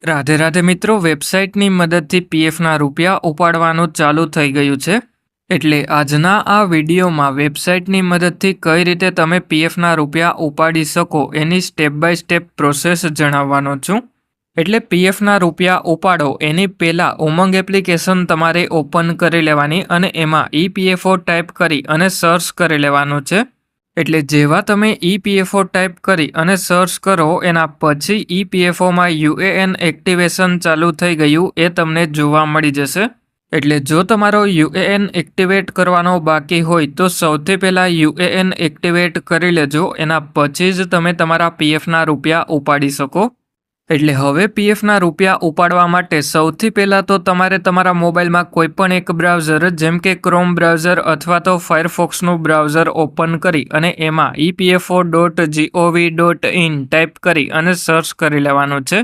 રાધે રાધે મિત્રો, વેબસાઇટની મદદથી પીએફના રૂપિયા ઉપાડવાનું ચાલુ થઈ ગયું છે. એટલે આજના આ વિડીયોમાં વેબસાઇટની મદદથી કઈ રીતે તમે પીએફના રૂપિયા ઉપાડી શકો એની સ્ટેપ બાય સ્ટેપ પ્રોસેસ જણાવવાનો છું. એટલે પીએફના રૂપિયા ઉપાડો એની પહેલાં ઉમંગ એપ્લિકેશન તમારે ઓપન કરી લેવાની અને એમાં ઈપીએફઓ ટાઈપ કરી અને સર્ચ કરી લેવાનું છે. એટલે જેવા તમે ઈપીએફઓ ટાઈપ કરી અને સર્ચ કરો એના પછી ઈપીએફઓમાં યુએએન એક્ટિવેશન ચાલુ થઈ ગયું એ તમને જોવા મળી જશે. એટલે જો તમારો યુએએન એક્ટિવેટ કરવાનો બાકી હોય તો સૌથી પહેલાં યુએએન એક્ટિવેટ કરી લેજો, એના પછી જ તમે તમારા પીએફના રૂપિયા ઉપાડી શકો. એટલે હવે પીએફના રૂપિયા ઉપાડવા માટે સૌથી પહેલાં તો તમારે તમારા મોબાઈલમાં કોઈપણ એક બ્રાઉઝર જેમ કે ક્રોમ બ્રાઉઝર અથવા તો ફાયરફોક્સનું બ્રાઉઝર ઓપન કરી અને એમાં epfo.gov.in ટાઈપ કરી અને સર્ચ કરી લેવાનું છે.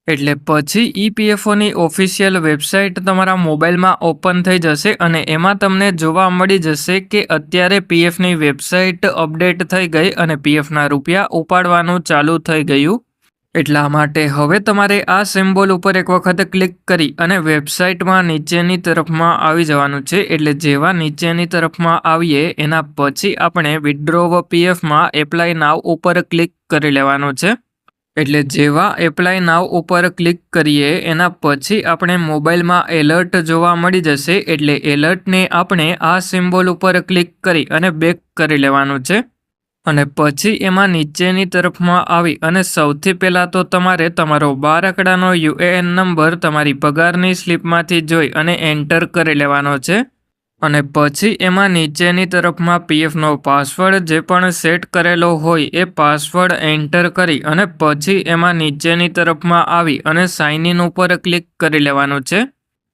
એટલે પછી ઈપીએફઓની ઓફિશિયલ વેબસાઇટ તમારા મોબાઈલમાં ઓપન થઈ જશે અને એમાં તમને જોવા મળી જશે કે અત્યારે પીએફની વેબસાઇટ અપડેટ થઈ ગઈ અને પીએફના રૂપિયા ઉપાડવાનું ચાલુ થઈ ગયું. એટલા માટે હવે તમારે આ સિમ્બોલ ઉપર એક વખત ક્લિક કરી અને વેબસાઇટમાં નીચેની તરફમાં આવી જવાનું છે. એટલે જેવા નીચેની તરફમાં આવીએ એના પછી આપણે વિથડ્રો પીએફમાં એપ્લાય નાવ ઉપર ક્લિક કરી લેવાનું છે. એટલે જેવા એપ્લાય નાવ ઉપર ક્લિક કરીએ એના પછી આપણે મોબાઈલમાં એલર્ટ જોવા મળી જશે. એટલે એલર્ટને આપણે આ સિમ્બોલ ઉપર ક્લિક કરી અને બેક કરી લેવાનું છે. અને પછી એમાં નીચેની તરફમાં આવી અને સૌથી પહેલાં તો તમારે તમારો 12 આંકડાનો યુએએન નંબર તમારી પગારની સ્લિપમાંથી જોઈ અને એન્ટર કરી લેવાનો છે. અને પછી એમાં નીચેની તરફમાં પીએફનો પાસવર્ડ જે પણ સેટ કરેલો હોય એ પાસવર્ડ એન્ટર કરી અને પછી એમાં નીચેની તરફમાં આવી અને સાઇન ઇન ઉપર ક્લિક કરી લેવાનું છે.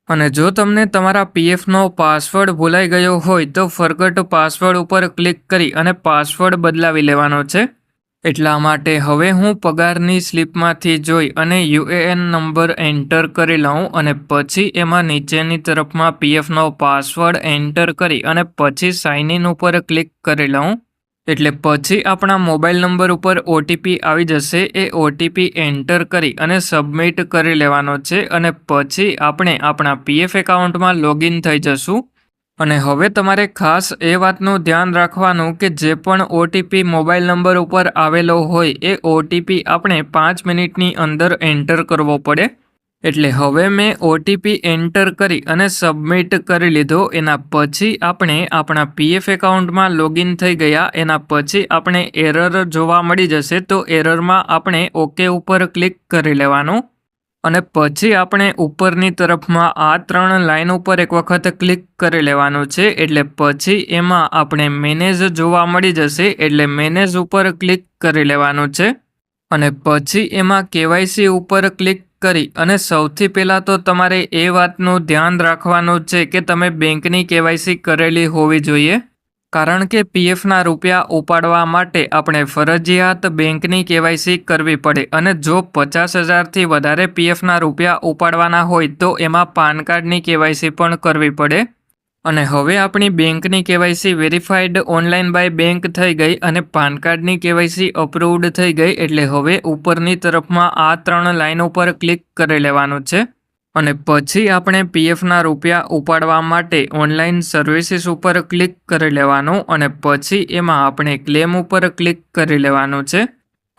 અને જો તમને તમારા પીએફનો પાસવર્ડ ભૂલાઈ ગયો હોય તો ફોરગોટ પાસવર્ડ ઉપર ક્લિક કરી અને પાસવર્ડ બદલાવી લેવાનો છે. એટલા માટે હવે હું પગારની સ્લિપમાંથી જોઈ અને યુએએન નંબર એન્ટર કરી લઉં અને પછી એમાં નીચેની તરફમાં પીએફનો પાસવર્ડ એન્ટર કરી અને પછી સાઇન ઇન ઉપર ક્લિક કરી લઉં. એટલે પછી આપણા મોબાઈલ નંબર ઉપર ઓટીપી આવી જશે. એ ઓટીપી એન્ટર કરી અને સબમિટ કરી લેવાનો છે અને પછી આપણે આપણા પીએફ એકાઉન્ટમાં લોગિન થઈ જશું. અને હવે તમારે ખાસ એ વાતનું ધ્યાન રાખવાનું કે જે પણ ઓટીપી મોબાઈલ નંબર ઉપર આવેલો હોય એ ઓટીપી આપણે 5 મિનિટની અંદર એન્ટર કરવો પડે. એટલે હવે મેં ઓટીપી એન્ટર કરી અને સબમિટ કરી લીધો. એના પછી આપણે આપણા પીએફ એકાઉન્ટમાં લોગિન થઈ ગયા. એના પછી આપણે એરર જોવા મળી જશે તો એરરમાં આપણે ઓકે ઉપર ક્લિક કરી લેવાનું. અને પછી આપણે ઉપરની તરફમાં આ 3 લાઈન ઉપર એક વખત ક્લિક કરી લેવાનું છે. એટલે પછી એમાં આપણે મેનેજ જોવા મળી જશે. એટલે મેનેજ ઉપર ક્લિક કરી લેવાનું છે. અને પછી એમાં કેવાયસી ઉપર ક્લિક કરી અને સૌથી પહેલાં તો તમારે એ વાતનું ધ્યાન રાખવાનું છે કે તમે બેંકની કેવાયસી કરેલી હોવી જોઈએ. કારણ કે પીએફના રૂપિયા ઉપાડવા માટે આપણે ફરજિયાત બેંકની કેવાયસી કરવી પડે. અને જો 50,000થી વધારે પીએફના રૂપિયા ઉપાડવાના હોય તો એમાં પાન કાર્ડની કેવાયસી પણ કરવી પડે. અને હવે આપણી બેંકની KYC verified online by bank થઈ ગઈ અને પાન કાર્ડની કેવાયસી અપ્રૂવડ થઈ ગઈ. એટલે હવે ઉપરની તરફમાં આ 3 લાઈન ઉપર ક્લિક કરી લેવાનું છે. અને પછી આપણે પીએફના રૂપિયા ઉપાડવા માટે ઓનલાઈન સર્વિસીસ ઉપર ક્લિક કરી લેવાનું અને પછી એમાં આપણે ક્લેમ ઉપર ક્લિક કરી લેવાનું છે.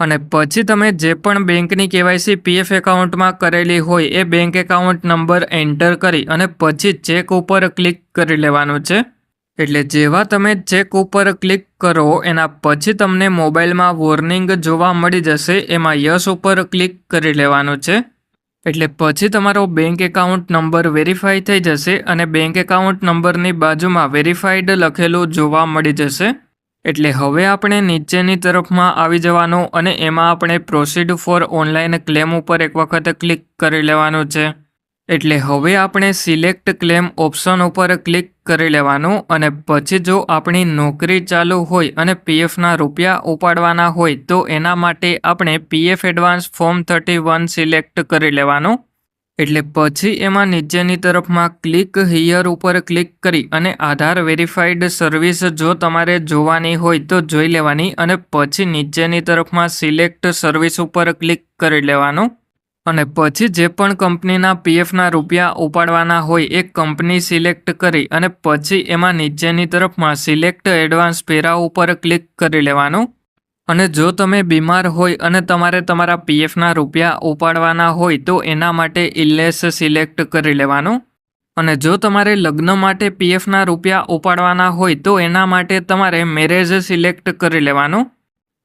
અને પછી તમે જે પણ બેંકની કેવાયસી પીએફ એકાઉન્ટમાં કરેલી હોય એ બેંક એકાઉન્ટ નંબર એન્ટર કરી અને પછી ચેક ઉપર ક્લિક કરી લેવાનું છે. એટલે જેવા તમે ચેક ઉપર ક્લિક કરો એના પછી તમને મોબાઈલમાં વોર્નિંગ જોવા મળી જશે. એમાં યસ ઉપર ક્લિક કરી લેવાનું છે. એટલે પછી તમારો બેંક એકાઉન્ટ નંબર વેરીફાઈ થઈ જશે અને બેંક એકાઉન્ટ નંબરની બાજુમાં વેરીફાઈડ લખેલું જોવા મળી જશે. એટલે હવે આપણે નીચેની તરફમાં આવી જવાનું અને એમાં આપણે પ્રોસીડ ફોર ઓનલાઈન ક્લેમ ઉપર એક વખત ક્લિક કરી લેવાનું છે. એટલે હવે આપણે સિલેક્ટ ક્લેમ ઓપ્શન ઉપર ક્લિક કરી લેવાનું અને પછી જો આપણી નોકરી ચાલુ હોય અને પીએફના રૂપિયા ઉપાડવાના હોય તો એના માટે આપણે પીએફ એડવાન્સ ફોર્મ 31 સિલેક્ટ કરી લેવાનું. એટલે પછી એમાં નીચેની તરફમાં ક્લિક હિયર ઉપર ક્લિક કરી અને આધાર વેરીફાઈડ સર્વિસ જો તમારે જોવાની હોય તો જોઈ લેવાની અને પછી નીચેની તરફમાં સિલેક્ટ સર્વિસ ઉપર ક્લિક કરી લેવાનું. અને પછી જે પણ કંપનીના પીએફના રૂપિયા ઉપાડવાના હોય એ કંપની સિલેક્ટ કરી અને પછી એમાં નીચેની તરફમાં સિલેક્ટ એડવાન્સ પેરા ઉપર ક્લિક કરી લેવાનું. અને જો તમે બીમાર હોય અને તમારે તમારા પીએફના રૂપિયા ઉપાડવાના હોય તો એના માટે ઇલનેસ સિલેક્ટ કરી લેવાનું. અને જો તમારે લગ્ન માટે પીએફના રૂપિયા ઉપાડવાના હોય તો એના માટે તમારે મેરેજ સિલેક્ટ કરી લેવાનું.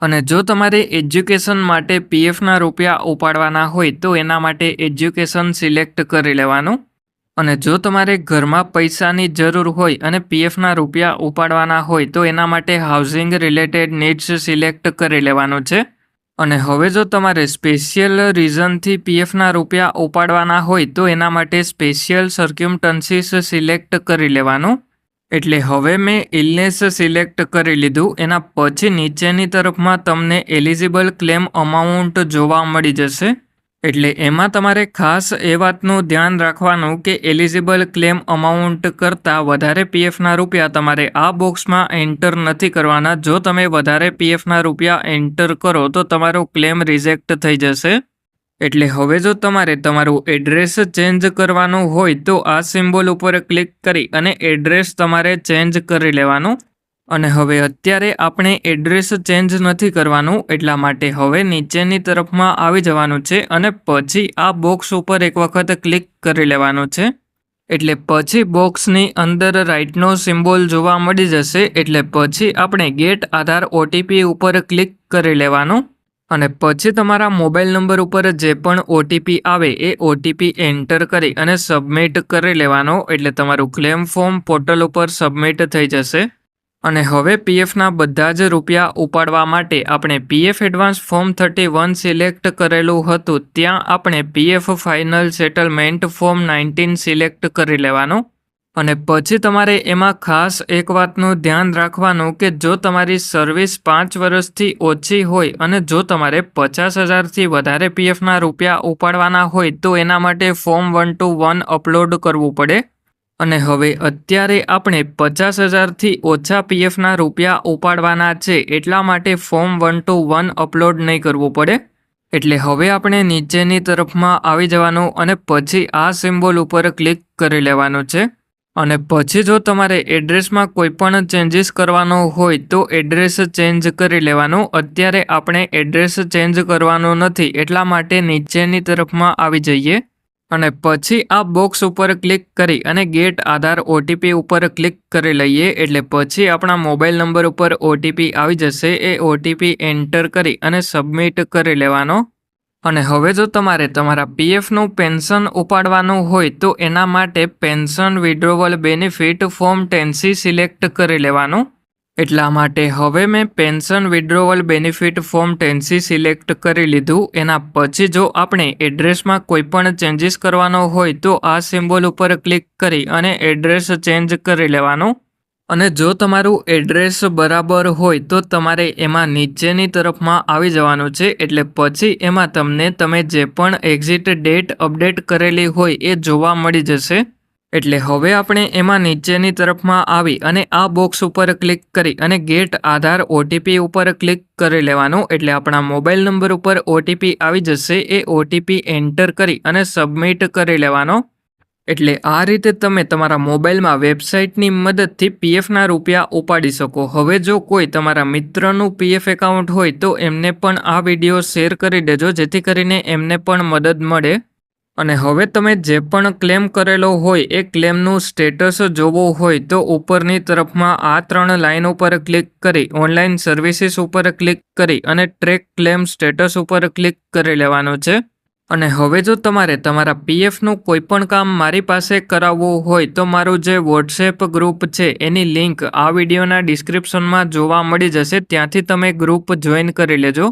અને જો તમારે એજ્યુકેશન માટે પીએફના રૂપિયા ઉપાડવાના હોય તો એના માટે એજ્યુકેશન સિલેક્ટ કરી લેવાનું. અને જો તમારે ઘરમાં પૈસાની જરૂર હોય અને પીએફના રૂપિયા ઉપાડવાના હોય તો એના માટે હાઉસિંગ રિલેટેડ નીડ્સ સિલેક્ટ કરી લેવાનું છે. અને હવે જો તમારે સ્પેશિયલ રીઝનથી પીએફના રૂપિયા ઉપાડવાના હોય તો એના માટે સ્પેશિયલ સર્ક્યુમસ્ટન્સીસ સિલેક્ટ કરી લેવાનું. એટલે હવે મેં ઇલનેસ સિલેક્ટ કરી લીધું. એના પછી નીચેની તરફમાં તમને એલિજિબલ ક્લેમ અમાઉન્ટ જોવા મળી જશે. એટલે એમાં તમારે ખાસ એ વાતનું ધ્યાન રાખવાનું કે એલિજિબલ ક્લેમ અમાઉન્ટ કરતાં વધારે પીએફના રૂપિયા તમારે આ બોક્સમાં એન્ટર નથી કરવાના. જો તમે વધારે પીએફના રૂપિયા એન્ટર કરો તો તમારો ક્લેમ રિજેક્ટ થઈ જશે. એટલે હવે જો તમારે તમારું એડ્રેસ ચેન્જ કરવાનું હોય તો આ સિમ્બોલ ઉપર ક્લિક કરી અને એડ્રેસ તમારે ચેન્જ કરી લેવાનું. અને હવે અત્યારે આપણે એડ્રેસ ચેન્જ નથી કરવાનું, એટલા માટે હવે નીચેની તરફમાં આવી જવાનું છે અને પછી આ બોક્સ ઉપર એક વખત ક્લિક કરી લેવાનું છે. એટલે પછી બોક્સની અંદર રાઇટનો સિમ્બોલ જોવા મળી જશે. એટલે પછી આપણે ગેટ આધાર ઓટીપી ઉપર ક્લિક કરી લેવાનું. અને પછી તમારા મોબાઈલ નંબર ઉપર જે પણ ઓટીપી આવે એ ઓટીપી એન્ટર કરી અને સબમિટ કરી લેવાનો. એટલે તમારું ક્લેમ ફોર્મ પોર્ટલ ઉપર સબમિટ થઈ જશે. અને હવે પીએફના બધા જ રૂપિયા ઉપાડવા માટે આપણે પીએફ એડવાન્સ ફોર્મ 31 સિલેક્ટ કરેલું હતું ત્યાં આપણે PF final settlement form 19 select કરી લેવાનું. અને પછી તમારે એમાં ખાસ એક વાતનું ધ્યાન રાખવાનું કે જો તમારી સર્વિસ 5 વર્ષથી ઓછી હોય અને જો તમારે 50,000થી વધારે પીએફના રૂપિયા ઉપાડવાના હોય તો એના માટે ફોર્મ 121 અપલોડ કરવું પડે. અને હવે અત્યારે આપણે 50,000થી ઓછા પીએફના રૂપિયા ઉપાડવાના છે એટલા માટે ફોર્મ 121 અપલોડ નહીં કરવું પડે. એટલે હવે આપણે નીચેની તરફમાં આવી જવાનું અને પછી આ સિમ્બોલ ઉપર ક્લિક કરી લેવાનું છે. અને પછી જો તમારે એડ્રેસમાં કોઈ પણ ચેન્જીસ કરવાનો હોય તો એડ્રેસ ચેન્જ કરી લેવાનું. અત્યારે આપણે એડ્રેસ ચેન્જ કરવાનું નથી એટલા માટે નીચેની તરફમાં આવી જઈએ. અને પછી આ બોક્સ ઉપર ક્લિક કરી અને ગેટ આધાર ઓટીપી ઉપર ક્લિક કરી લઈએ. એટલે પછી આપણા મોબાઈલ નંબર ઉપર ઓટીપી આવી જશે. એ ઓટીપી એન્ટર કરી અને સબમિટ કરી લેવાનો. અને હવે જો તમારે તમારા પીએફનું પેન્શન ઉપાડવાનું હોય તો એના માટે pension withdrawal benefit form 10C select કરી લેવાનું. એટલા માટે હવે મેં pension withdrawal benefit form 10C select કરી લીધું. એના પછી જો આપણે એડ્રેસમાં કોઈ પણ ચેન્જીસ કરવાનો હોય તો આ સિમ્બોલ ઉપર ક્લિક કરી અને એડ્રેસ ચેન્જ કરી લેવાનું. અને જો તમારું એડ્રેસ બરાબર હોય તો તમારે એમાં નીચેની તરફમાં આવી જવાનું છે. એટલે પછી એમાં તમને તમે જે પણ એક્ઝિટ ડેટ અપડેટ કરેલી હોય એ જોવા મળી જશે. એટલે હવે આપણે એમાં નીચેની તરફમાં આવી અને આ બોક્સ ઉપર ક્લિક કરી અને ગેટ આધાર ઓટીપી ઉપર ક્લિક કરી લેવાનું. એટલે આપણા મોબાઈલ નંબર ઉપર ઓટીપી આવી જશે. એ ઓટીપી એન્ટર કરી અને સબમિટ કરી લેવાનો. એટલે આ રીતે તમે તમારા મોબાઈલમાં વેબસાઇટની મદદથી પીએફના રૂપિયા ઉપાડી શકો. હવે જો કોઈ તમારા મિત્રનું પીએફ એકાઉન્ટ હોય તો એમને પણ આ વિડીયો શેર કરી દેજો જેથી કરીને એમને પણ મદદ મળે. અને હવે તમે જે પણ ક્લેમ કરેલો હોય એ ક્લેમનું સ્ટેટસ જોવું હોય તો ઉપરની તરફમાં આ 3 લાઇન ઉપર ક્લિક કરી ઓનલાઈન સર્વિસીસ ઉપર ક્લિક કરી અને ટ્રેક ક્લેમ સ્ટેટસ ઉપર ક્લિક કરી લેવાનું છે. અને હવે જો તમારે તમારા પીએફનું કોઈ પણ કામ મારી પાસે કરાવવું હોય તો મારું જે વોટ્સએપ ગ્રુપ છે એની લિંક આ વિડીયોના ડિસ્ક્રિપ્શનમાં જોવા મળી જશે. ત્યાંથી તમે ગ્રુપ જોઈન કરી લેજો.